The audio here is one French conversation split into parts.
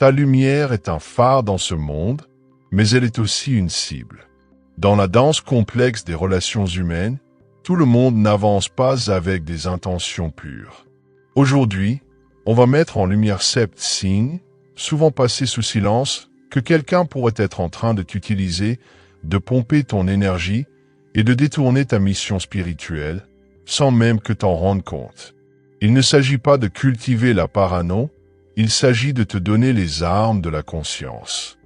Ta lumière est un phare dans ce monde, mais elle est aussi une cible. Dans la danse complexe des relations humaines, tout le monde n'avance pas avec des intentions pures. Aujourd'hui, on va mettre en lumière 7 signes, souvent passés sous silence, que quelqu'un pourrait être en train de t'utiliser, de pomper ton énergie et de détourner ta mission spirituelle, sans même que t'en rendes compte. Il ne s'agit pas de cultiver la parano, il s'agit de te donner les armes de la conscience.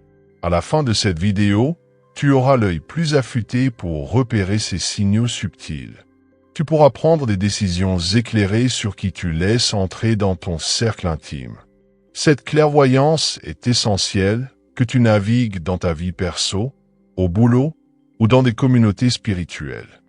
À la fin de cette vidéo, tu auras l'œil plus affûté pour repérer ces signaux subtils. Tu pourras prendre des décisions éclairées sur qui tu laisses entrer dans ton cercle intime. Cette clairvoyance est essentielle, que tu navigues dans ta vie perso, au boulot ou dans des communautés spirituelles.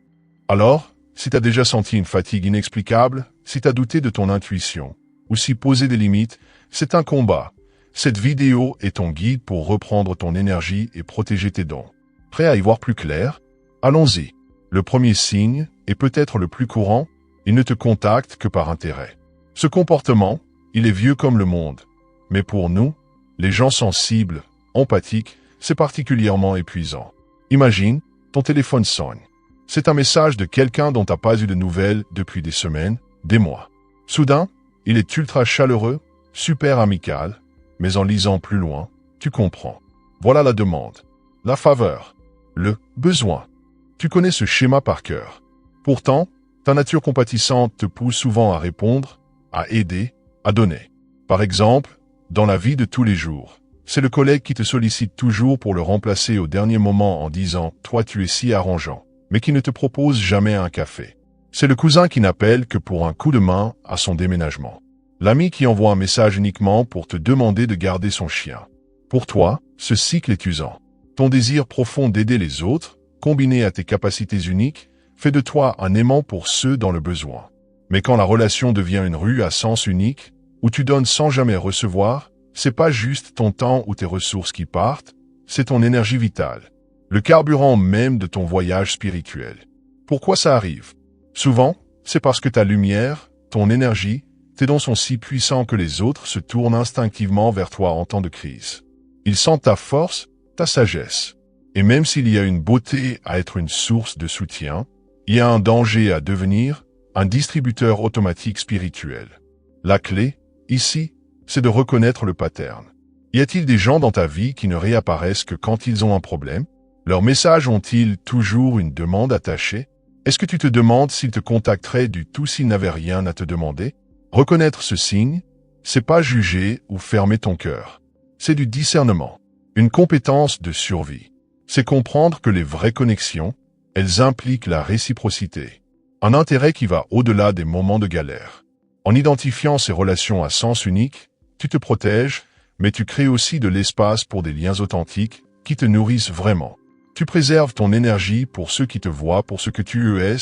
Alors, si tu as déjà senti une fatigue inexplicable, si tu as douté de ton intuition, ou si poser des limites, c'est un combat. Cette vidéo est ton guide pour reprendre ton énergie et protéger tes dons. Prêt à y voir plus clair? Allons-y. Le premier signe, et peut-être le plus courant, il ne te contacte que par intérêt. Ce comportement, il est vieux comme le monde. Mais pour nous, les gens sensibles, empathiques, c'est particulièrement épuisant. Imagine, ton téléphone sonne. C'est un message de quelqu'un dont tu n'as pas eu de nouvelles depuis des semaines, des mois. Soudain, il est ultra chaleureux, super amical, mais en lisant plus loin, tu comprends. Voilà la demande, la faveur, le besoin. Tu connais ce schéma par cœur. Pourtant, ta nature compatissante te pousse souvent à répondre, à aider, à donner. Par exemple, dans la vie de tous les jours, c'est le collègue qui te sollicite toujours pour le remplacer au dernier moment en disant « toi tu es si arrangeant », mais qui ne te propose jamais un café. C'est le cousin qui n'appelle que pour un coup de main à son déménagement. L'ami qui envoie un message uniquement pour te demander de garder son chien. Pour toi, ce cycle est usant. Ton désir profond d'aider les autres, combiné à tes capacités uniques, fait de toi un aimant pour ceux dans le besoin. Mais quand la relation devient une rue à sens unique, où tu donnes sans jamais recevoir, c'est pas juste ton temps ou tes ressources qui partent, c'est ton énergie vitale. Le carburant même de ton voyage spirituel. Pourquoi ça arrive? Souvent, c'est parce que ta lumière, ton énergie, tes dons sont si puissants que les autres se tournent instinctivement vers toi en temps de crise. Ils sentent ta force, ta sagesse. Et même s'il y a une beauté à être une source de soutien, il y a un danger à devenir un distributeur automatique spirituel. La clé, ici, c'est de reconnaître le pattern. Y a-t-il des gens dans ta vie qui ne réapparaissent que quand ils ont un problème? Leurs messages ont-ils toujours une demande attachée? Est-ce que tu te demandes s'ils te contacteraient du tout s'ils n'avaient rien à te demander? Reconnaître ce signe, c'est pas juger ou fermer ton cœur. C'est du discernement, une compétence de survie. C'est comprendre que les vraies connexions, elles impliquent la réciprocité. Un intérêt qui va au-delà des moments de galère. En identifiant ces relations à sens unique, tu te protèges, mais tu crées aussi de l'espace pour des liens authentiques qui te nourrissent vraiment. Tu préserves ton énergie pour ceux qui te voient pour ce que tu es,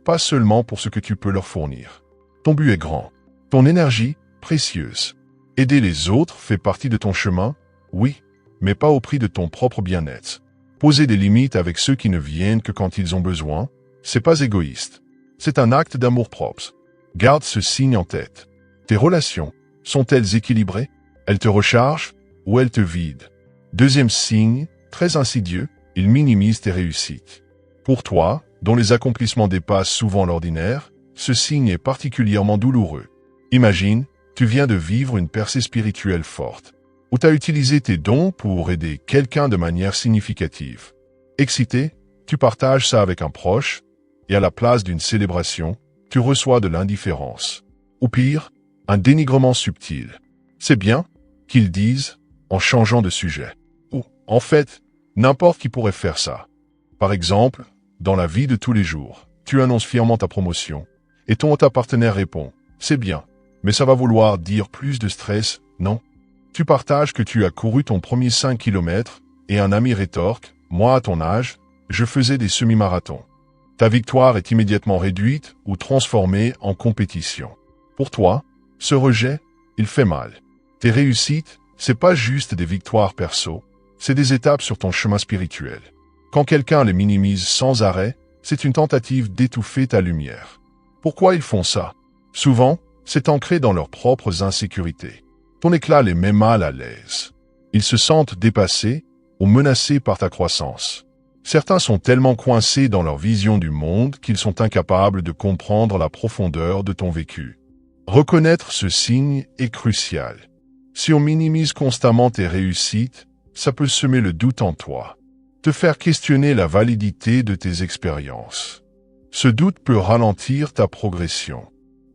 pas seulement pour ce que tu peux leur fournir. Ton but est grand. Ton énergie, précieuse. Aider les autres fait partie de ton chemin, oui, mais pas au prix de ton propre bien-être. Poser des limites avec ceux qui ne viennent que quand ils ont besoin, c'est pas égoïste. C'est un acte d'amour-propre. Garde ce signe en tête. Tes relations, sont-elles équilibrées? Elles te rechargent ou elles te vident? Deuxième signe, très insidieux, il minimise tes réussites. Pour toi, dont les accomplissements dépassent souvent l'ordinaire, ce signe est particulièrement douloureux. Imagine, tu viens de vivre une percée spirituelle forte, où tu as utilisé tes dons pour aider quelqu'un de manière significative. Excité, tu partages ça avec un proche, et à la place d'une célébration, tu reçois de l'indifférence. Ou pire, un dénigrement subtil. C'est bien qu'ils disent en changeant de sujet. Ou, en fait, n'importe qui pourrait faire ça. Par exemple, dans la vie de tous les jours, tu annonces fièrement ta promotion, et ton ou ta partenaire répond « C'est bien, mais ça va vouloir dire plus de stress, non ?» Tu partages que tu as couru ton premier 5 km, et un ami rétorque « Moi, à ton âge, je faisais des semi-marathons. » Ta victoire est immédiatement réduite ou transformée en compétition. Pour toi, ce rejet, il fait mal. Tes réussites, c'est pas juste des victoires perso, c'est des étapes sur ton chemin spirituel. Quand quelqu'un les minimise sans arrêt, c'est une tentative d'étouffer ta lumière. Pourquoi ils font ça? Souvent, c'est ancré dans leurs propres insécurités. Ton éclat les met mal à l'aise. Ils se sentent dépassés ou menacés par ta croissance. Certains sont tellement coincés dans leur vision du monde qu'ils sont incapables de comprendre la profondeur de ton vécu. Reconnaître ce signe est crucial. Si on minimise constamment tes réussites, ça peut semer le doute en toi, te faire questionner la validité de tes expériences. Ce doute peut ralentir ta progression.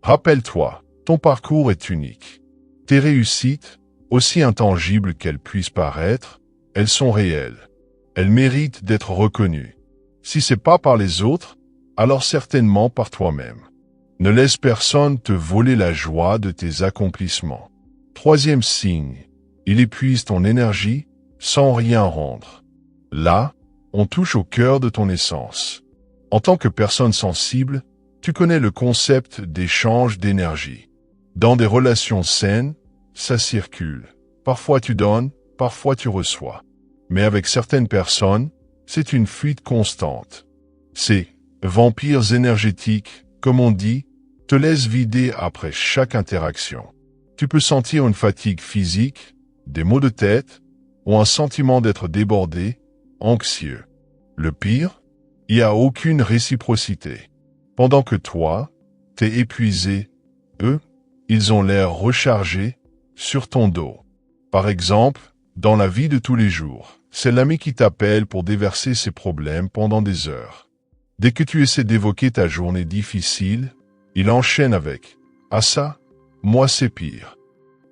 Rappelle-toi, ton parcours est unique. Tes réussites, aussi intangibles qu'elles puissent paraître, elles sont réelles. Elles méritent d'être reconnues. Si c'est pas par les autres, alors certainement par toi-même. Ne laisse personne te voler la joie de tes accomplissements. Troisième signe, il épuise ton énergie sans rien rendre. Là, on touche au cœur de ton essence. En tant que personne sensible, tu connais le concept d'échange d'énergie. Dans des relations saines, ça circule. Parfois tu donnes, parfois tu reçois. Mais avec certaines personnes, c'est une fuite constante. Ces vampires énergétiques, comme on dit, te laissent vider après chaque interaction. Tu peux sentir une fatigue physique, des maux de tête, ou un sentiment d'être débordé, anxieux. Le pire, il n'y a aucune réciprocité. Pendant que toi, t'es épuisé, eux, ils ont l'air rechargés sur ton dos. Par exemple, dans la vie de tous les jours, c'est l'ami qui t'appelle pour déverser ses problèmes pendant des heures. Dès que tu essaies d'évoquer ta journée difficile, il enchaîne avec « Ah ça, moi c'est pire ».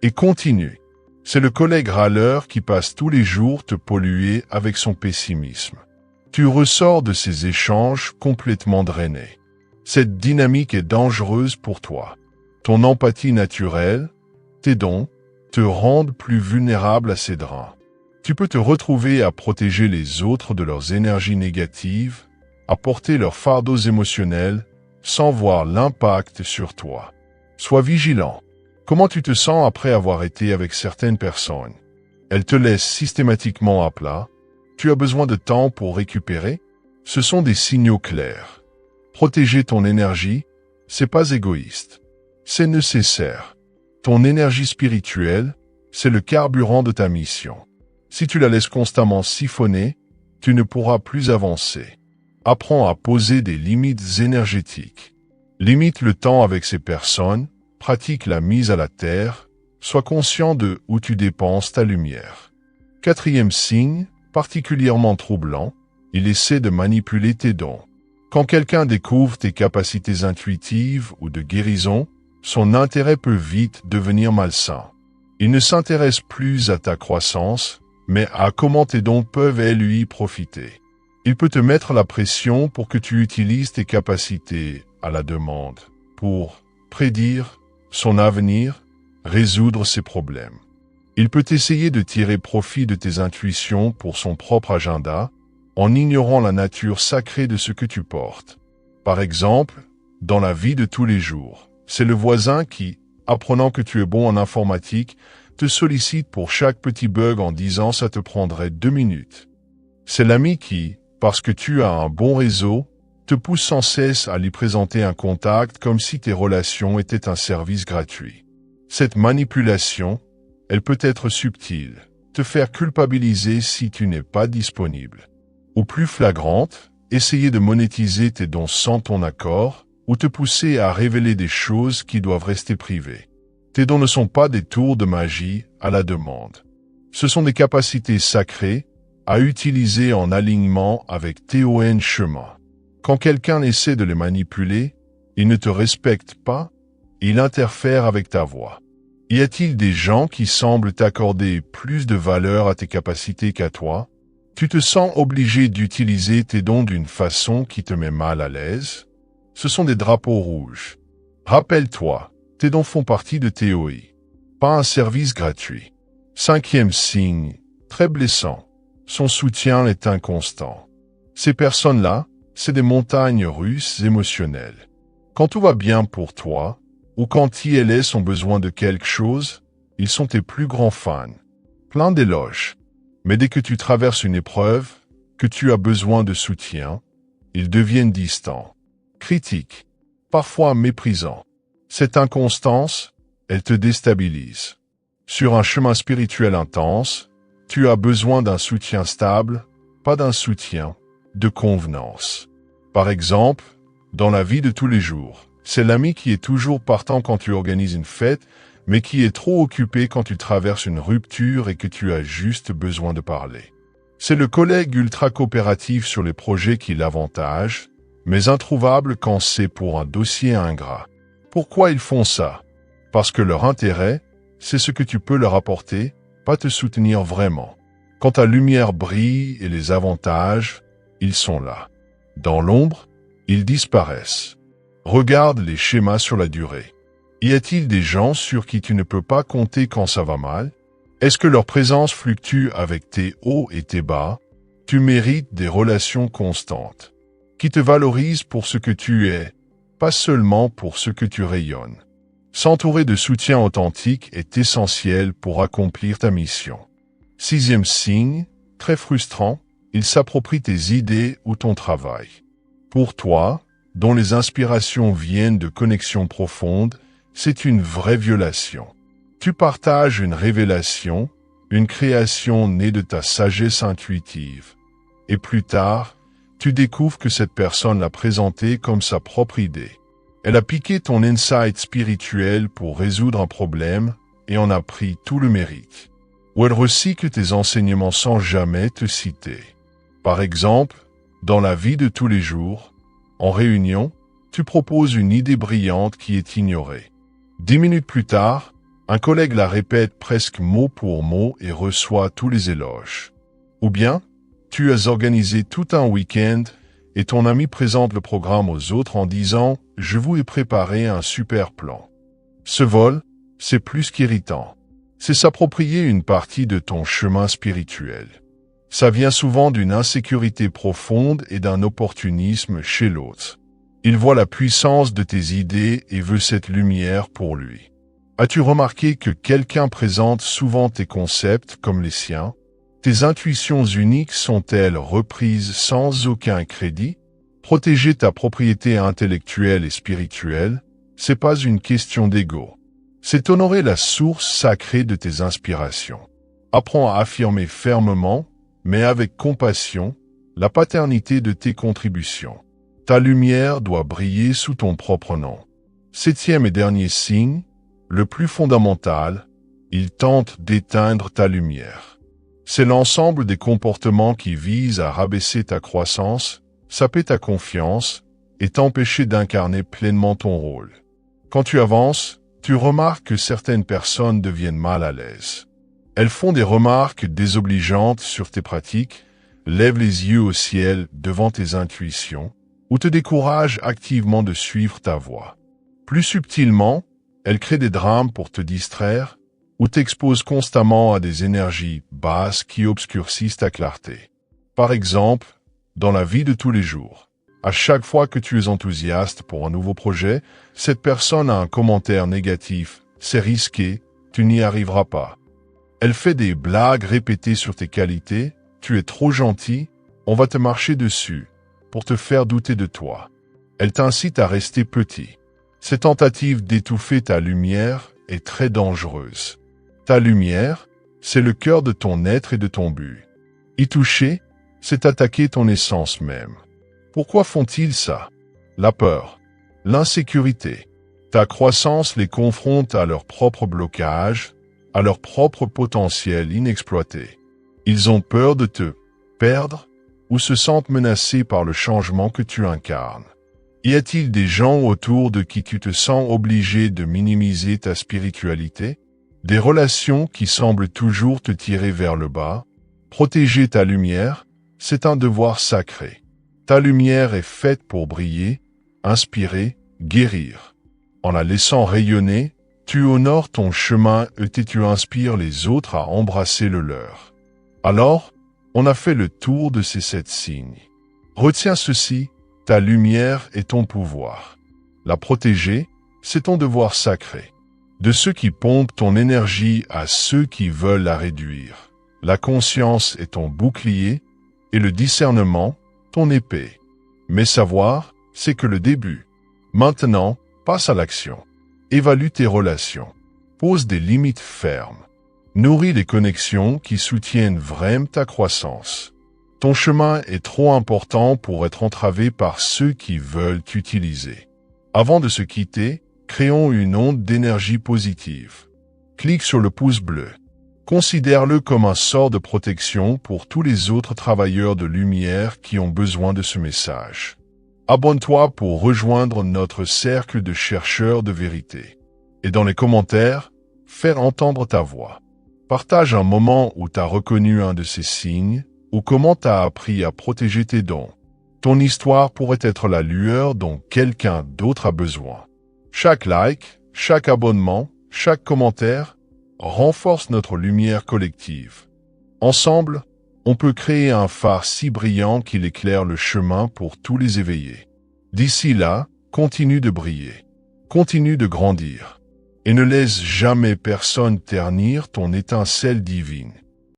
Et continue. C'est le collègue râleur qui passe tous les jours te polluer avec son pessimisme. Tu ressors de ces échanges complètement drainé. Cette dynamique est dangereuse pour toi. Ton empathie naturelle, tes dons, te rendent plus vulnérable à ces drains. Tu peux te retrouver à protéger les autres de leurs énergies négatives, à porter leurs fardeaux émotionnels, sans voir l'impact sur toi. Sois vigilant. Comment tu te sens après avoir été avec certaines personnes? Elles te laissent systématiquement à plat. Tu as besoin de temps pour récupérer? Ce sont des signaux clairs. Protéger ton énergie, c'est pas égoïste. C'est nécessaire. Ton énergie spirituelle, c'est le carburant de ta mission. Si tu la laisses constamment siphonner, tu ne pourras plus avancer. Apprends à poser des limites énergétiques. Limite le temps avec ces personnes, pratique la mise à la terre, sois conscient de où tu dépenses ta lumière. Quatrième signe, particulièrement troublant, il essaie de manipuler tes dons. Quand quelqu'un découvre tes capacités intuitives ou de guérison, son intérêt peut vite devenir malsain. Il ne s'intéresse plus à ta croissance, mais à comment tes dons peuvent lui profiter. Il peut te mettre la pression pour que tu utilises tes capacités à la demande, pour prédire son avenir, résoudre ses problèmes. Il peut essayer de tirer profit de tes intuitions pour son propre agenda, en ignorant la nature sacrée de ce que tu portes. Par exemple, dans la vie de tous les jours, c'est le voisin qui, apprenant que tu es bon en informatique, te sollicite pour chaque petit bug en disant ça te prendrait 2 minutes. C'est l'ami qui, parce que tu as un bon réseau, te pousse sans cesse à lui présenter un contact comme si tes relations étaient un service gratuit. Cette manipulation, elle peut être subtile, te faire culpabiliser si tu n'es pas disponible. Ou plus flagrante, essayer de monétiser tes dons sans ton accord, ou te pousser à révéler des choses qui doivent rester privées. Tes dons ne sont pas des tours de magie à la demande. Ce sont des capacités sacrées à utiliser en alignement avec ton chemin. Quand quelqu'un essaie de les manipuler, il ne te respecte pas, il interfère avec ta voix. Y a-t-il des gens qui semblent t'accorder plus de valeur à tes capacités qu'à toi? Tu te sens obligé d'utiliser tes dons d'une façon qui te met mal à l'aise? Ce sont des drapeaux rouges. Rappelle-toi, tes dons font partie de TOI, pas un service gratuit. Cinquième signe, très blessant, son soutien est inconstant. Ces personnes-là, c'est des montagnes russes émotionnelles. Quand tout va bien pour toi, ou quand ils ont besoin de quelque chose, ils sont tes plus grands fans. Plein d'éloges. Mais dès que tu traverses une épreuve, que tu as besoin de soutien, ils deviennent distants, critiques, parfois méprisants. Cette inconstance, elle te déstabilise. Sur un chemin spirituel intense, Tu as besoin d'un soutien stable, pas d'un soutien de convenance. Par exemple, dans la vie de tous les jours, c'est l'ami qui est toujours partant quand tu organises une fête, mais qui est trop occupé quand tu traverses une rupture et que tu as juste besoin de parler. C'est le collègue ultra coopératif sur les projets qui l'avantage, mais introuvable quand c'est pour un dossier ingrat. Pourquoi ils font ça? Parce que leur intérêt, c'est ce que tu peux leur apporter, pas te soutenir vraiment. Quand ta lumière brille et les avantages, ils sont là. Dans l'ombre, ils disparaissent. Regarde les schémas sur la durée. Y a-t-il des gens sur qui tu ne peux pas compter quand ça va mal? Est-ce que leur présence fluctue avec tes hauts et tes bas? Tu mérites des relations constantes, qui te valorisent pour ce que tu es, pas seulement pour ce que tu rayonnes. S'entourer de soutien authentique est essentiel pour accomplir ta mission. 6e signe, très frustrant, il s'approprie tes idées ou ton travail. Pour toi, dont les inspirations viennent de connexions profondes, c'est une vraie violation. Tu partages une révélation, une création née de ta sagesse intuitive. Et plus tard, tu découvres que cette personne l'a présentée comme sa propre idée. Elle a piqué ton insight spirituel pour résoudre un problème et en a pris tout le mérite. Ou elle recycle tes enseignements sans jamais te citer. Par exemple, dans la vie de tous les jours, en réunion, tu proposes une idée brillante qui est ignorée. 10 minutes plus tard, un collègue la répète presque mot pour mot et reçoit tous les éloges. Ou bien, tu as organisé tout un week-end et ton ami présente le programme aux autres en disant « Je vous ai préparé un super plan ». Ce vol, c'est plus qu'irritant. C'est s'approprier une partie de ton chemin spirituel. Ça vient souvent d'une insécurité profonde et d'un opportunisme chez l'autre. Il voit la puissance de tes idées et veut cette lumière pour lui. As-tu remarqué que quelqu'un présente souvent tes concepts comme les siens? Tes intuitions uniques sont-elles reprises sans aucun crédit? Protéger ta propriété intellectuelle et spirituelle, c'est pas une question d'ego. C'est honorer la source sacrée de tes inspirations. Apprends à affirmer fermement, mais avec compassion, la paternité de tes contributions. Ta lumière doit briller sous ton propre nom. 7e et dernier signe, le plus fondamental, il tente d'éteindre ta lumière. C'est l'ensemble des comportements qui visent à rabaisser ta croissance, saper ta confiance et t'empêcher d'incarner pleinement ton rôle. Quand tu avances, tu remarques que certaines personnes deviennent mal à l'aise. Elles font des remarques désobligeantes sur tes pratiques, lèvent les yeux au ciel devant tes intuitions, ou te découragent activement de suivre ta voie. Plus subtilement, elles créent des drames pour te distraire, ou t'exposent constamment à des énergies basses qui obscurcissent ta clarté. Par exemple, dans la vie de tous les jours, à chaque fois que tu es enthousiaste pour un nouveau projet, cette personne a un commentaire négatif, c'est risqué, tu n'y arriveras pas. Elle fait des blagues répétées sur tes qualités, tu es trop gentil, on va te marcher dessus, pour te faire douter de toi. Elle t'incite à rester petit. Cette tentative d'étouffer ta lumière est très dangereuse. Ta lumière, c'est le cœur de ton être et de ton but. Y toucher, c'est attaquer ton essence même. Pourquoi font-ils ça? La peur, l'insécurité. Ta croissance les confronte à leur propre blocage, à leur propre potentiel inexploité. Ils ont peur de te perdre ou se sentent menacés par le changement que tu incarnes. Y a-t-il des gens autour de qui tu te sens obligé de minimiser ta spiritualité? Des relations qui semblent toujours te tirer vers le bas? Protéger ta lumière, c'est un devoir sacré. Ta lumière est faite pour briller, inspirer, guérir. En la laissant rayonner, tu honores ton chemin et tu inspires les autres à embrasser le leur. Alors, on a fait le tour de ces 7 signes. Retiens ceci, ta lumière est ton pouvoir. La protéger, c'est ton devoir sacré. De ceux qui pompent ton énergie à ceux qui veulent la réduire. La conscience est ton bouclier et le discernement, ton épée. Mais savoir, c'est que le début. Maintenant, passe à l'action. Évalue tes relations. Pose des limites fermes. Nourris les connexions qui soutiennent vraiment ta croissance. Ton chemin est trop important pour être entravé par ceux qui veulent t'utiliser. Avant de se quitter, créons une onde d'énergie positive. Clique sur le pouce bleu. Considère-le comme un sort de protection pour tous les autres travailleurs de lumière qui ont besoin de ce message. Abonne-toi pour rejoindre notre cercle de chercheurs de vérité. Et dans les commentaires, faire entendre ta voix. Partage un moment où tu as reconnu un de ces signes, ou comment tu as appris à protéger tes dons. Ton histoire pourrait être la lueur dont quelqu'un d'autre a besoin. Chaque like, chaque abonnement, chaque commentaire renforce notre lumière collective. Ensemble, on peut créer un phare si brillant qu'il éclaire le chemin pour tous les éveillés. D'ici là, continue de briller, continue de grandir, et ne laisse jamais personne ternir ton étincelle divine.